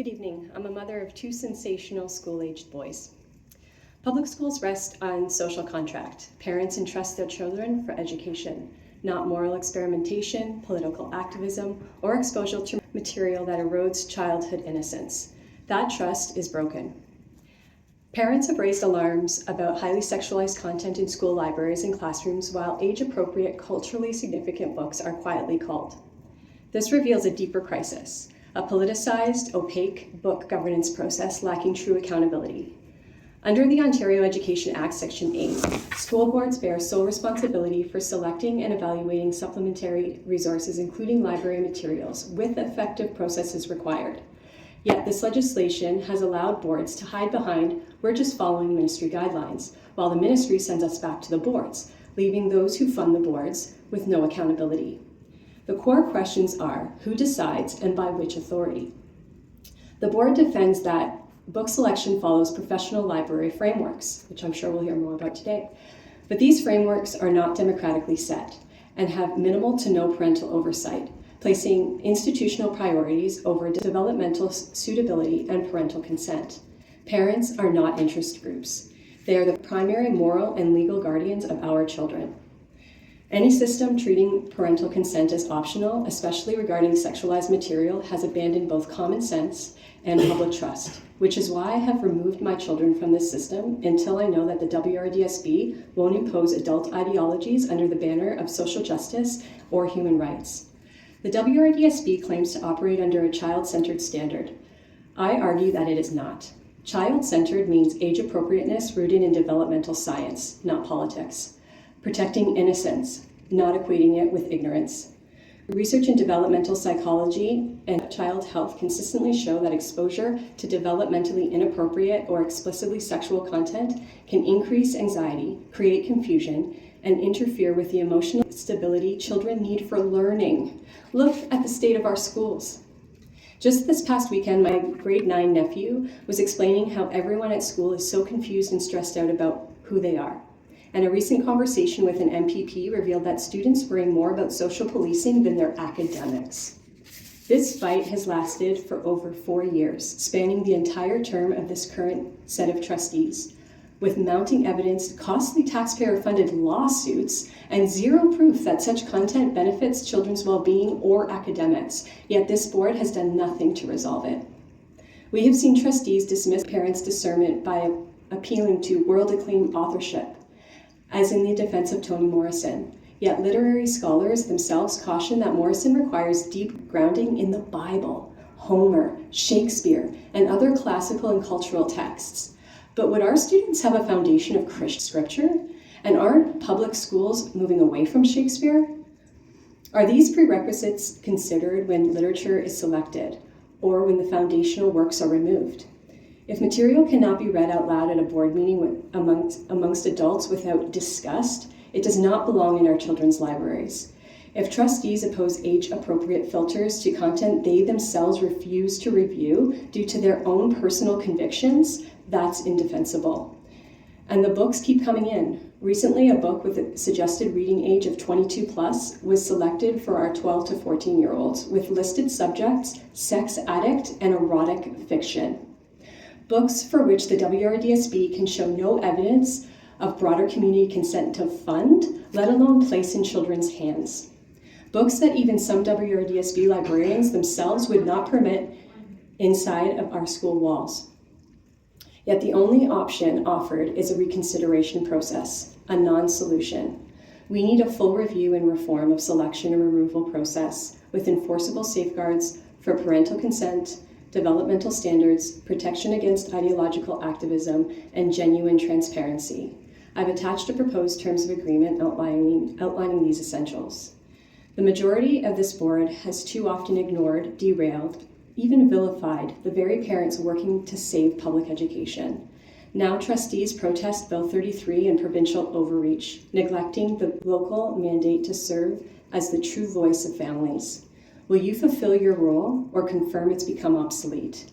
Good evening. I'm a mother of two sensational school-aged boys. Public schools rest on social contract. Parents entrust their children for education, not moral experimentation, political activism, or exposure to material that erodes childhood innocence. That trust is broken. Parents have raised alarms about highly sexualized content in school libraries and classrooms, while age-appropriate, culturally significant books are quietly culled. This reveals a deeper crisis, a politicized, opaque book governance process lacking true accountability. Under the Ontario Education Act, Section 8, school boards bear sole responsibility for selecting and evaluating supplementary resources, including library materials, with effective processes required. Yet this legislation has allowed boards to hide behind, "We're just following ministry guidelines," while the ministry sends us back to the boards, leaving those who fund the boards with no accountability. The core questions are, who decides and by which authority? The board defends that book selection follows professional library frameworks, which I'm sure we'll hear more about today. But these frameworks are not democratically set and have minimal to no parental oversight, placing institutional priorities over developmental suitability and parental consent. Parents are not interest groups. They are the primary moral and legal guardians of our children. Any system treating parental consent as optional, especially regarding sexualized material, has abandoned both common sense and public trust, which is why I have removed my children from this system until I know that the WRDSB won't impose adult ideologies under the banner of social justice or human rights. The WRDSB claims to operate under a child-centered standard. I argue that it is not. Child-centered means age appropriateness rooted in developmental science, not politics. Protecting innocence, not equating it with ignorance. Research in developmental psychology and child health consistently show that exposure to developmentally inappropriate or explicitly sexual content can increase anxiety, create confusion, and interfere with the emotional stability children need for learning. Look at the state of our schools. Just this past weekend, my grade 9 nephew was explaining how everyone at school is so confused and stressed out about who they are. And a recent conversation with an MPP revealed that students worry more about social policing than their academics. This fight has lasted for over 4 years, spanning the entire term of this current set of trustees, with mounting evidence, costly taxpayer-funded lawsuits, and zero proof that such content benefits children's well-being or academics, yet this board has done nothing to resolve it. We have seen trustees dismiss parents' discernment by appealing to world-acclaimed authorship, as in the defense of Toni Morrison. Yet literary scholars themselves caution that Morrison requires deep grounding in the Bible, Homer, Shakespeare, and other classical and cultural texts. But would our students have a foundation of Christian scripture? And aren't public schools moving away from Shakespeare? Are these prerequisites considered when literature is selected, or when the foundational works are removed? If material cannot be read out loud at a board meeting amongst adults without disgust, it does not belong in our children's libraries. If trustees oppose age-appropriate filters to content they themselves refuse to review due to their own personal convictions, that's indefensible. And the books keep coming in. Recently, a book with a suggested reading age of 22 plus was selected for our 12 to 14-year-olds with listed subjects, sex addict, and erotic fiction. Books for which the WRDSB can show no evidence of broader community consent to fund, let alone place in children's hands. Books that even some WRDSB librarians themselves would not permit inside of our school walls. Yet the only option offered is a reconsideration process, a non-solution. We need a full review and reform of selection and removal process with enforceable safeguards for parental consent, developmental standards, protection against ideological activism, and genuine transparency. I've attached a proposed terms of agreement outlining these essentials. The majority of this board has too often ignored, derailed, even vilified the very parents working to save public education. Now trustees protest Bill 33 and provincial overreach, neglecting the local mandate to serve as the true voice of families. Will you fulfill your role or confirm it's become obsolete?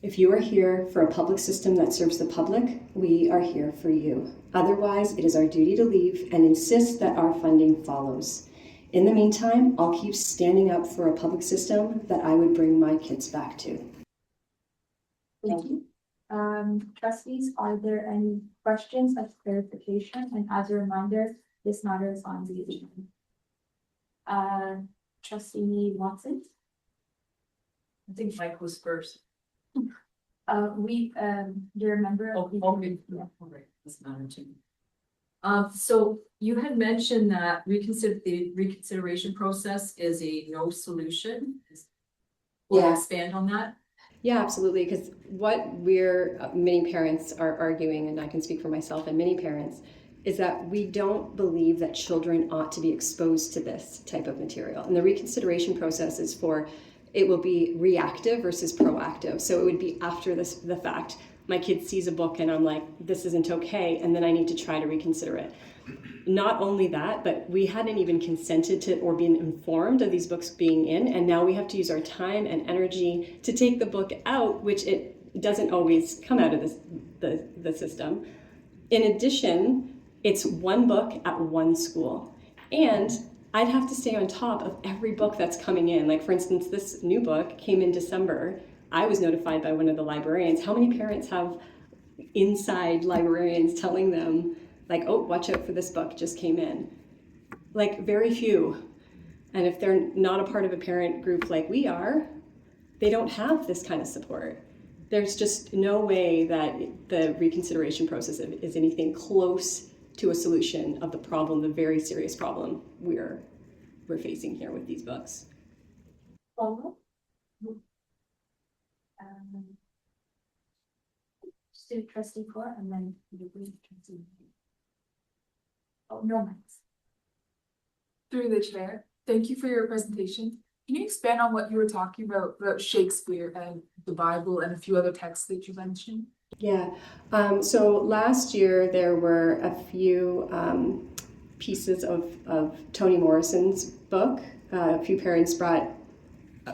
If you are here for a public system that serves the public, we are here for you. Otherwise, it is our duty to leave and insist that our funding follows. In the meantime, I'll keep standing up for a public system that I would bring my kids back to. Thank you. Trustees, are there any questions of clarification? And as a reminder, this matter is on the agenda. Trustee Watson? I think Mike was first. You're a member of the. Okay. Yeah. All right, that's not too. So you had mentioned that the reconsideration process is a no solution. Will you expand on that? Yeah, absolutely. Because what many parents are arguing, and I can speak for myself and many parents, is that we don't believe that children ought to be exposed to this type of material. And the reconsideration process is it will be reactive versus proactive. So it would be after the fact. My kid sees a book and I'm like, this isn't okay, and then I need to try to reconsider it. Not only that, but we hadn't even consented to or been informed of these books being in, and now we have to use our time and energy to take the book out, which it doesn't always come out of the system. In addition, it's one book at one school, and I'd have to stay on top of every book that's coming in. Like, for instance, this new book came in December. I was notified by one of the librarians. How many parents have inside librarians telling them, like, oh, watch out for this book, just came in? Like, very few. And if they're not a part of a parent group like we are, they don't have this kind of support. There's just no way that the reconsideration process is anything close to a solution of the problem, the very serious problem we're facing here with these books. Student trustee Core, and then trustee. Oh, no, Max. Through the chair, thank you for your presentation. Can you expand on what you were talking about Shakespeare and the Bible and a few other texts that you mentioned? Yeah, so last year there were a few pieces of Toni Morrison's book. A few parents brought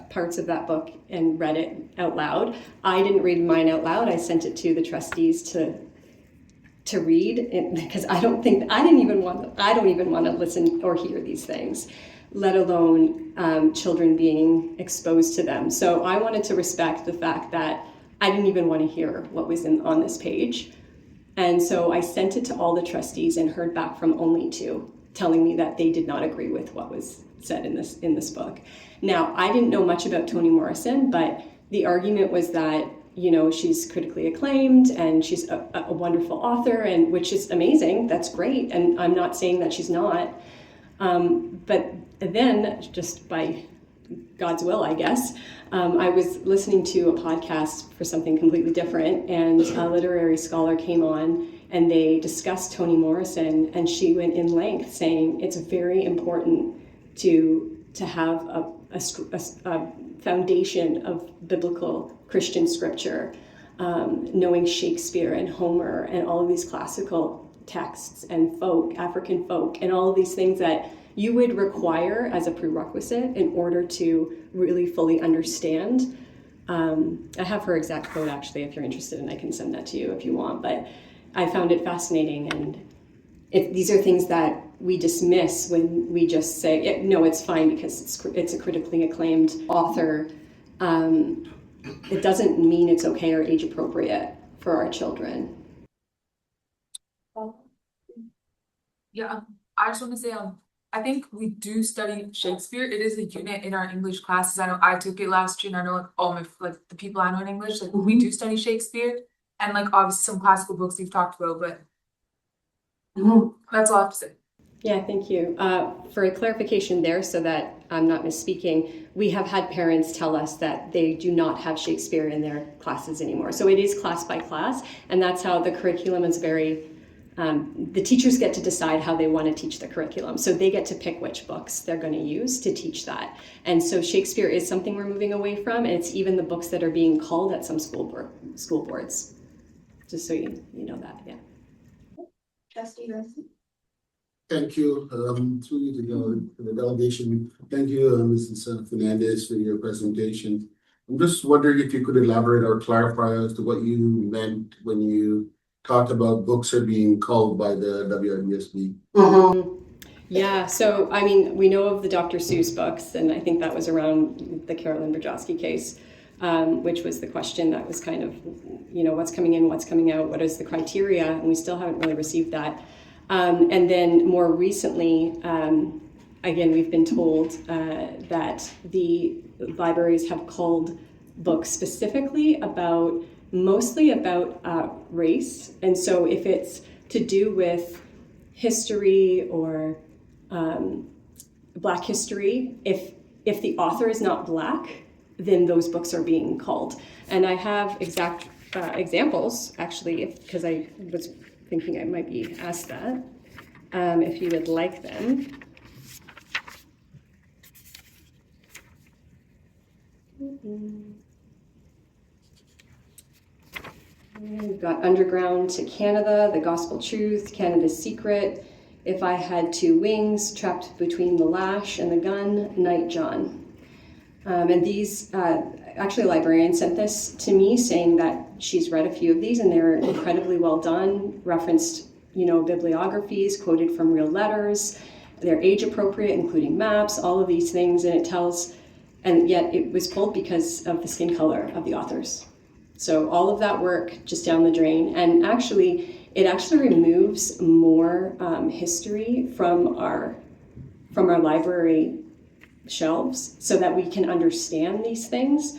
parts of that book and read it out loud. I didn't read mine out loud. I sent it to the trustees to read it, because I don't even want to listen or hear these things, let alone children being exposed to them. So I wanted to respect the fact that I didn't even want to hear what was on this page. And so I sent it to all the trustees and heard back from only two, telling me that they did not agree with what was said in this book. Now, I didn't know much about Toni Morrison, but the argument was that, you know, she's critically acclaimed and she's a wonderful author, and which is amazing. That's great. And I'm not saying that she's not. But then, just by God's will, I guess, I was listening to a podcast for something completely different, and a literary scholar came on and they discussed Toni Morrison, and she went in length saying it's very important to have a foundation of biblical Christian scripture, knowing Shakespeare and Homer and all of these classical texts and African folk, and all of these things that you would require as a prerequisite in order to really fully understand. I have her exact quote, actually, if you're interested, and I can send that to you if you want, but I found it fascinating. And these are things that we dismiss when we just say, no, it's fine because it's a critically acclaimed author. It doesn't mean it's okay or age appropriate for our children. Yeah, I just want to say, I think we do study Shakespeare. It is a unit in our English classes. I know I took it last year, and I know like all the people I know in English, like we do study Shakespeare, and like obviously some classical books we've talked about, but that's all I have to say. Yeah, thank you. For a clarification there, so that I'm not misspeaking, we have had parents tell us that they do not have Shakespeare in their classes anymore. So it is class by class, and that's how the curriculum is very, the teachers get to decide how they want to teach the curriculum. So they get to pick which books they're going to use to teach that. And so Shakespeare is something we're moving away from, and it's even the books that are being called at some school boards. Just so you know that, yeah. Trustee Watson? Thank you. Through you to the delegation. Thank you, Mrs. Fernandez, for your presentation. I'm just wondering if you could elaborate or clarify as to what you meant when you talked about books are being called by the WRDSB. Yeah, so I mean, we know of the Dr. Seuss books, and I think that was around the Carolyn Brzozowski case. which was the question that was kind of, what's coming in, what's coming out, what is the criteria, and we still haven't really received that. And then more recently, again, we've been told that the libraries have culled books specifically mostly about race. And so if it's to do with history or Black history, if the author is not Black, then those books are being culled. And I have exact examples, actually, because I was thinking I might be asked that, if you would like them. We've got Underground to Canada, The Gospel Truth, Canada's Secret, If I Had Two Wings, Trapped Between the Lash and the Gun, Night John. And these, actually a librarian sent this to me saying that she's read a few of these and they're incredibly well done, referenced, bibliographies, quoted from real letters, they're age appropriate, including maps, all of these things, and it tells, and yet it was pulled because of the skin color of the authors. So all of that work just down the drain, and it actually removes more history from our library shelves so that we can understand these things.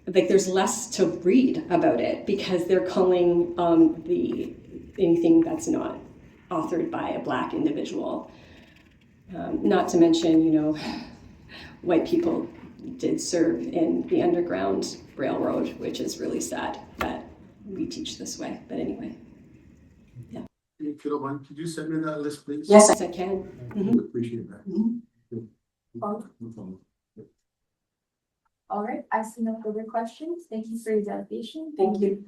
Like there's less to read about it because they're culling anything that's not authored by a Black individual. Not to mention, white people did serve in the Underground Railroad, which is really sad that we teach this way. But anyway, yeah. If you don't mind, could you send me that list, please? Yes, I can. I would appreciate that. All No problem. right, I see no further questions. Thank you for your delegation. Thank you.